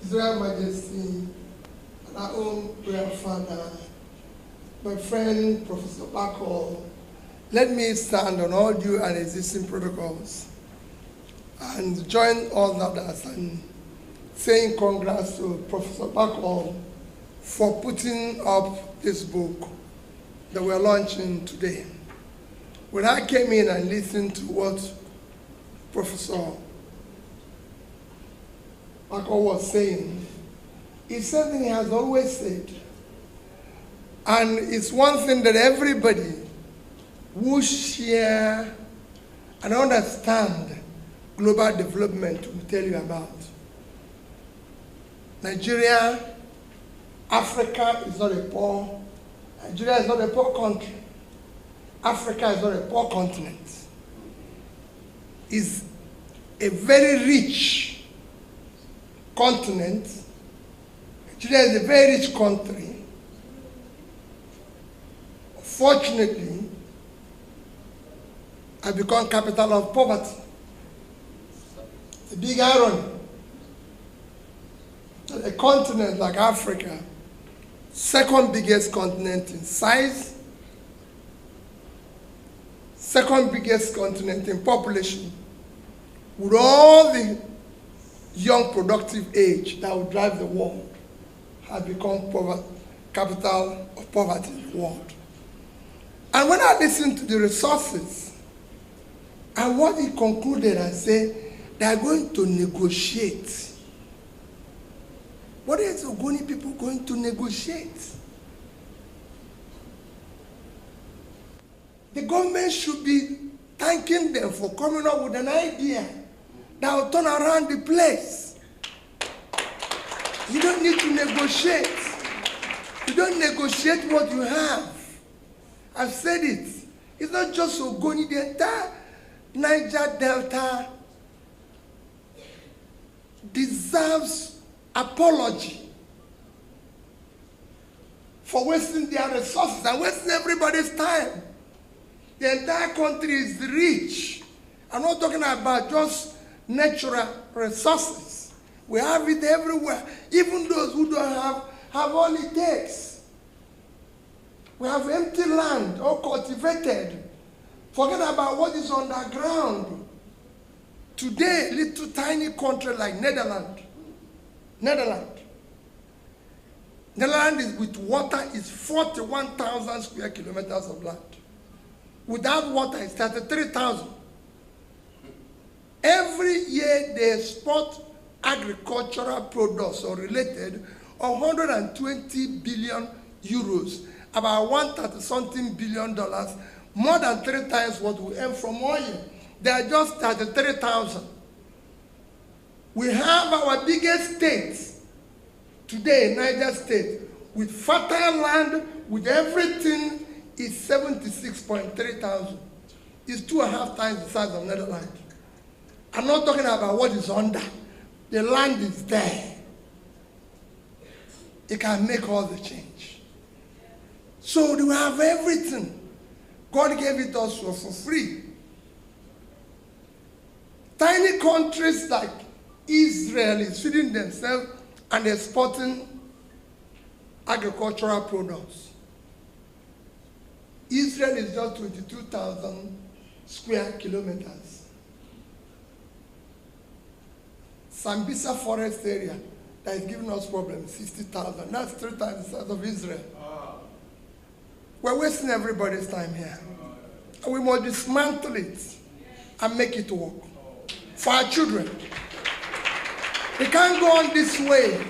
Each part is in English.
Israel Majesty, and our own prayer father, my friend Professor Bakol, let me stand on all due and existing protocols and join all others in saying congrats to Professor Bakol for putting up this book that we're launching today. When I came in and listened to what Professor Bakol was saying, it's something he has always said. And it's one thing that everybody who share and understand global development will tell you about. Nigeria, Africa is not a poor, Nigeria is not a poor country. Africa is not a poor continent. It's a very rich continent. Nigeria is a very rich country. Fortunately, has become capital of poverty. It's a big irony that a continent like Africa, second biggest continent in size, second biggest continent in population, with all the young productive age that would drive the world, has become capital of poverty in the world. And when I listened to the resources and what he concluded and said, they are going to negotiate. What is the Ogoni people going to negotiate? The government should be thanking them for coming up with an idea that will turn around the place. You don't need to negotiate. You don't negotiate what you have. I've said it. It's not just Ogoni, the entire Niger Delta deserves apology for wasting their resources and wasting everybody's time. The entire country is rich. I'm not talking about just natural resources. We have it everywhere. Even those who don't have all it takes. We have empty land, all cultivated. Forget about what is underground. Today, little tiny country like Netherlands is with water is 41,000 square kilometers of land. Without water, it's 33,000. Every year, they export agricultural products or related 120 billion euros, about $130-something billion, more than 3 times what we earn from oil. They are just 33,000. We have our biggest state today, Niger State, with fertile land, with everything, is 76.3 thousand. It's 2.5 times the size of Netherlands. I'm not talking about what is under. The land is there. It can make all the change. So we have everything. God gave it us for free. Tiny countries like Israel is feeding themselves and exporting agricultural products. Israel is just 22,000 square kilometers. Sambisa forest area that is giving us problems, 60,000. That's 3 times the size of Israel. We're wasting everybody's time here. And we must dismantle it and make it work for our children. We can't go on this way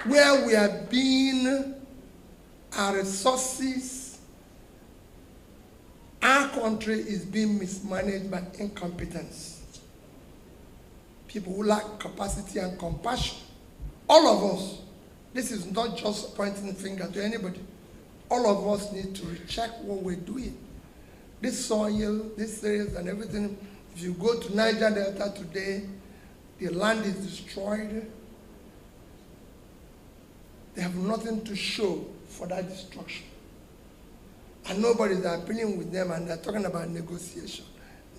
where we are being, our resources, our country is being mismanaged by incompetence. People who lack capacity and compassion. All of us. This is not just pointing the finger to anybody. All of us need to recheck what we're doing. This soil, this areas and everything, if you go to Niger Delta today, the land is destroyed. They have nothing to show for that destruction. And nobody's appealing with them, and they're talking about negotiation.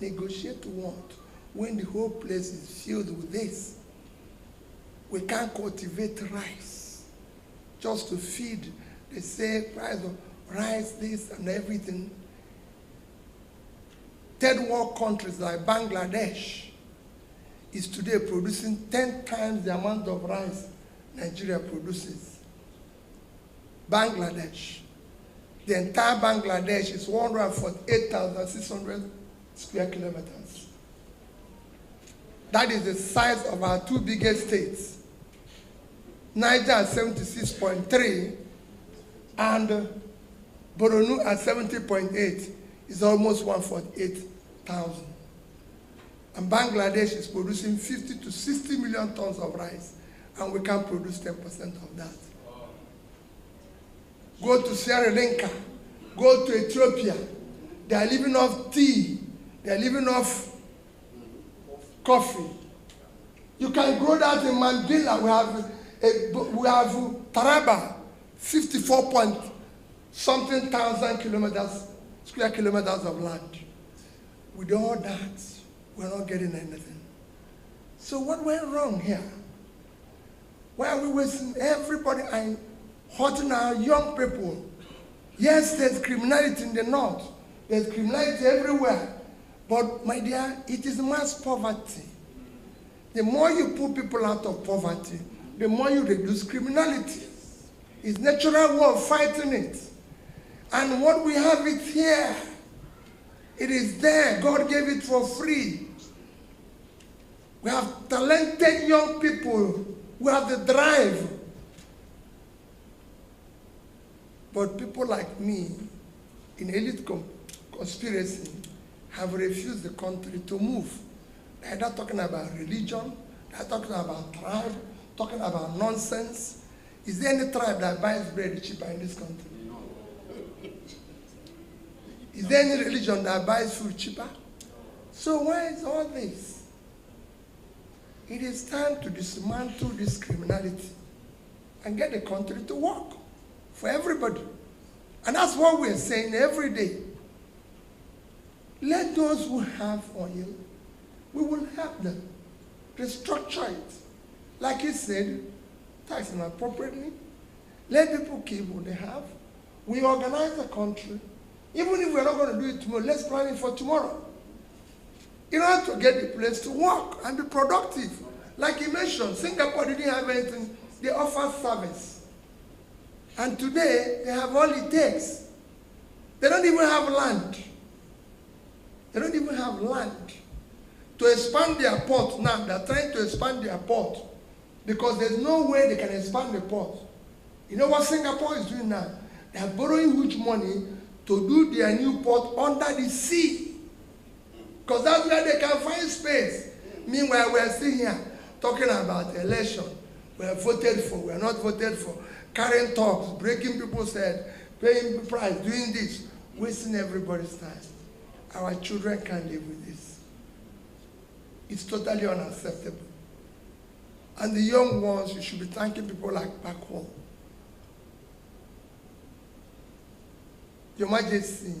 Negotiate what? When the whole place is filled with this. we can't cultivate rice just to feed. They say price of rice, this and everything. Third world countries like Bangladesh is today producing 10 times the amount of rice Nigeria produces. Bangladesh. The entire Bangladesh is 148,600 square kilometers. That is the size of our two biggest states. Niger at 76.3 and Borno at 70.8 is almost 148,000. And Bangladesh is producing 50 to 60 million tons of rice, and we can produce 10% of that. Go to Sierra Leone, go to Ethiopia. They are living off tea. They are living off coffee. You can grow that in Mandela. We have Taraba, 54 point something thousand square kilometers of land. With all that, we're not getting anything. So what went wrong here? Why are we wasting everybody and hurting our young people? Yes, there's criminality in the north. There's criminality everywhere. But my dear, it is mass poverty. The more you put people out of poverty, the more you reduce criminality. It's natural way of fighting it. And what we have it here, it is there. God gave it for free. We have talented young people who have the drive. But people like me, in elite conspiracy, have refused the country to move. They're not talking about religion. They're talking about tribe, talking about nonsense. Is there any tribe that buys bread cheaper in this country? Is there any religion that buys food cheaper? So why is all this? It is time to dismantle this criminality and get the country to work for everybody. And that's what we're saying every day. Let those who have oil, we will help them restructure it. Like he said, tax them appropriately. Let people keep what they have. We organize the country. Even if we're not going to do it tomorrow, let's plan it for tomorrow. In order to get the place to work and be productive. Like he mentioned, Singapore didn't have anything. They offer service. And today, they have all it takes. They don't even have land. They don't even have land. To expand their port now, they're trying to expand their port because there's no way they can expand the port. You know what Singapore is doing now? They are borrowing huge money to do their new port under the sea. Because that's where they can find space. Meanwhile, we're sitting here talking about election. We are voted for, we are not voted for. Carrying talks, breaking people's head, paying price, doing this, wasting everybody's time. Our children can't live with this. It's totally unacceptable. And the young ones, you should be thanking people like back home. Your Majesty,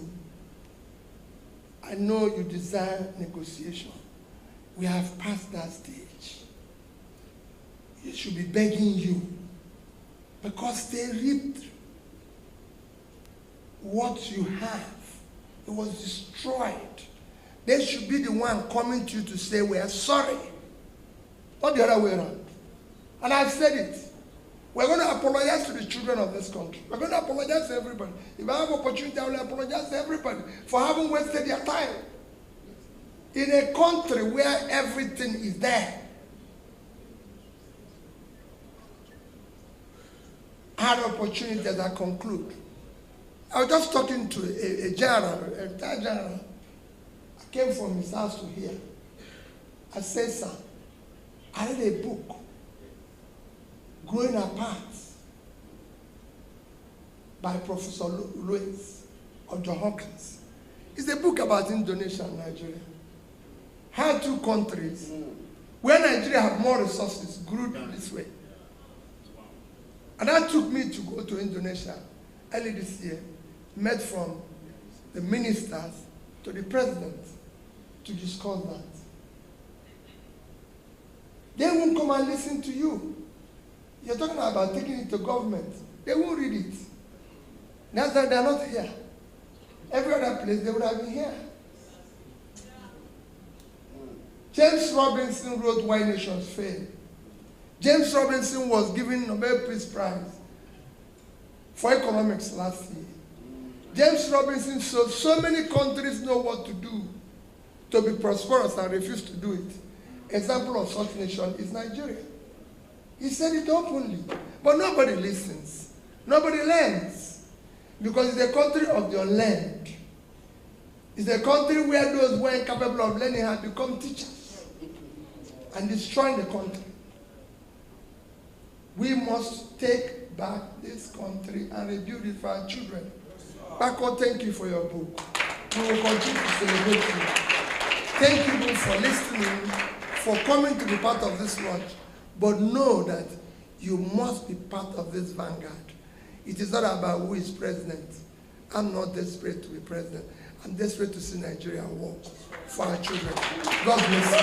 I know you desire negotiation. We have passed that stage. It should be begging you because they reaped what you have. It was destroyed. They should be the one coming to you to say, we are sorry. Not the other way around. And I've said it. We're going to apologize to the children of this country. We're going to apologize to everybody. If I have opportunity, I will apologize to everybody for having wasted their time. In a country where everything is there. I had an opportunity as I conclude. I was just talking to a general, a retired general. I came from his house to here. I said, sir, I read a book, Growing Apart, by Professor Louis of John Hopkins. It's a book about Indonesia and Nigeria. How two countries, where Nigeria have more resources, grew this way. And that took me to go to Indonesia early this year, met from the ministers to the president to discuss that. They won't come and listen to you. You're talking about taking it to government. They won't read it. That's why they're not here. Every other place, they would have been here. James Robinson wrote Why Nations Fail. James Robinson was given Nobel Peace Prize for economics last year. James Robinson said so many countries know what to do to be prosperous and refuse to do it. Example of such nation is Nigeria. He said it openly, but nobody listens. Nobody learns, because it's a country of the unlearned. It's a country where those who are incapable of learning have become teachers and destroying the country. We must take back this country and rebuild it for our children. Paco, thank you for your book. We will continue to celebrate you. Thank you for listening, for coming to be part of this launch. But know that you must be part of this vanguard. It is not about who is president. I'm not desperate to be president. I'm desperate to see Nigeria work for our children. God bless you.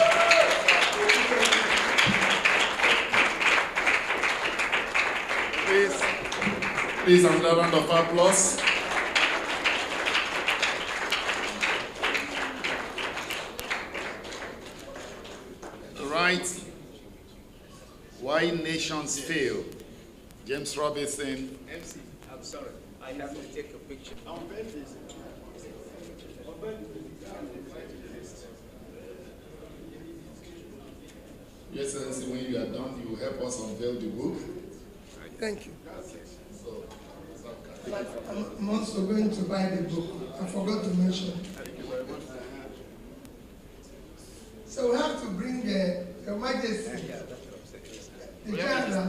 Please, another round of applause. Right. Why nations fail. James Robinson. MC, I'm sorry. I have to take a picture. Your Excellency, when you are done, you will help us unveil the book. Thank you. So, I'm also going to buy the book. I forgot to mention. So we have to bring Your Majesty, the General.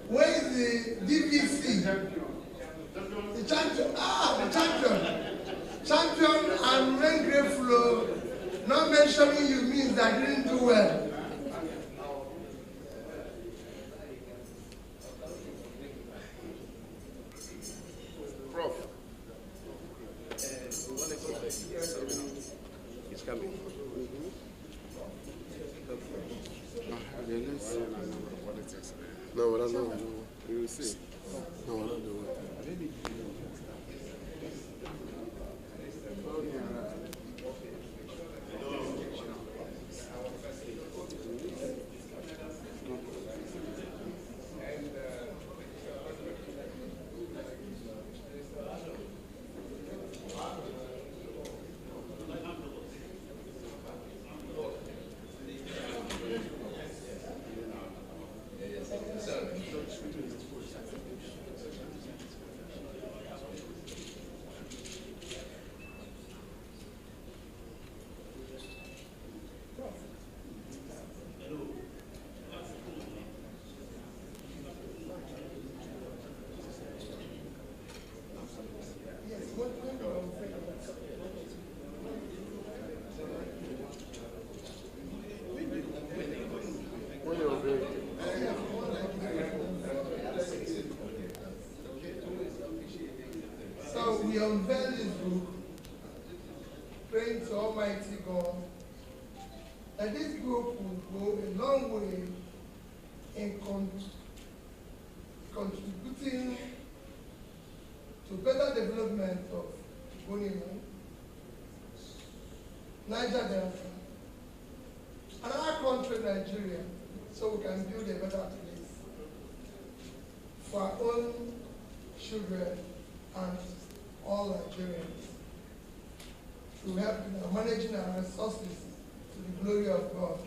Where is the DVC? The champion. The champion. Champion and when grateful, not mentioning you means that I didn't do well. Prof. He's coming. No, I don't know. We will see. No, I don't know. So we unveil this book, praying to Almighty God that this book will go a long way in contributing to better development of Bonimo, Niger Delta, and our country, Nigeria, so we can build a better place for our own children and all Nigerians, to help in managing our resources to the glory of God.